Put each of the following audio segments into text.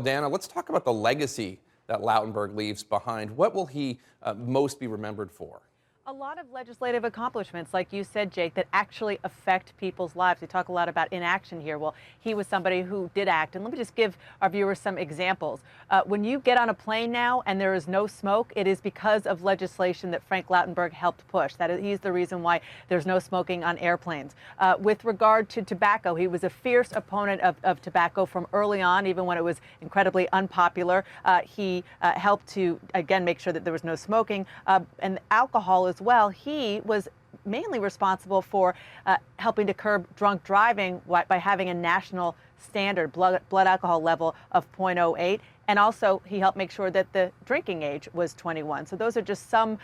Dana, let's talk about the legacy that Lautenberg leaves behind. What will he most be remembered for? A lot of legislative accomplishments, like you said, Jake, that actually affect people's lives. We talk a lot about inaction here. Well, he was somebody who did act. And let me just give our viewers some examples. When you get on a plane now and there is no smoke, it is because of legislation that Frank Lautenberg helped push. He's the reason why there's no smoking on airplanes. With regard to tobacco, he was a fierce opponent of tobacco from early on, even when it was incredibly unpopular. He helped to, again, make sure that there was no smoking. And alcohol as well. He was mainly responsible for helping to curb drunk driving by having a national standard blood alcohol level of 0.08. And also, he helped make sure that the drinking age was 21. So those are just some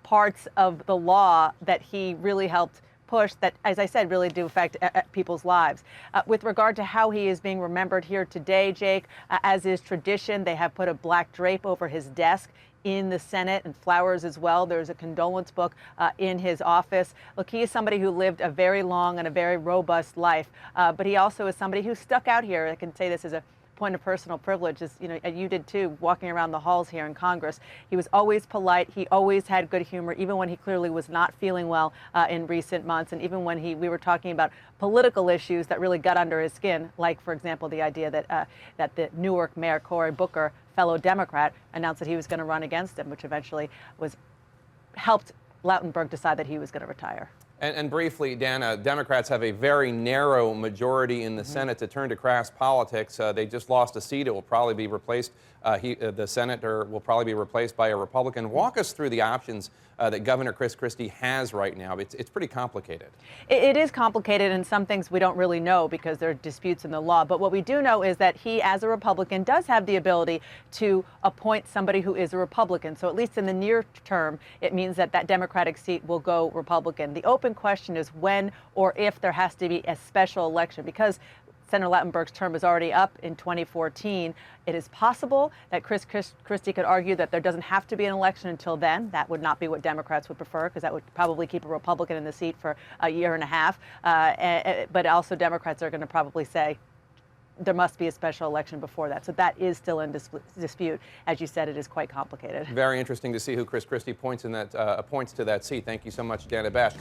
parts of the law that he really helped push that, as I said, really do affect people's lives. With regard to how he is being remembered here today, Jake, as is tradition, they have put a black drape over his desk in the Senate and flowers as well. There's a condolence book in his office. Look, he is somebody who lived a very long and a very robust life, but he also is somebody who stuck out here. I can say this as a point of personal privilege, as you know, you did too, walking around the halls here in Congress. He was always polite. He always had good humor, even when he clearly was not feeling well in recent months, and even when we were talking about political issues that really got under his skin, like, for example, the idea that the Newark Mayor Cory Booker, fellow Democrat, announced that he was going to run against him, which eventually helped Lautenberg decide that he was going to retire. And briefly, Dana, Democrats have a very narrow majority in the Senate to turn to crass politics. They just lost a seat. It will probably be replaced. The senator will probably be replaced by a Republican. Walk us through the options that Governor Chris Christie has right now. It's pretty complicated. It is complicated, and some things we don't really know because there are disputes in the law. But what we do know is that he, as a Republican, does have the ability to appoint somebody who is a Republican. So at least in the near term, it means that that Democratic seat will go Republican. The open question is when or if there has to be a special election, because Senator Lautenberg's term is already up in 2014. It is possible that Chris Christie could argue that there doesn't have to be an election until then. That would not be what Democrats would prefer, because that would probably keep a Republican in the seat for a year and a half. But also Democrats are going to probably say there must be a special election before that. So that is still in dispute. As you said, it is quite complicated. Very interesting to see who Chris Christie appoints to that seat. Thank you so much, Dana Bash.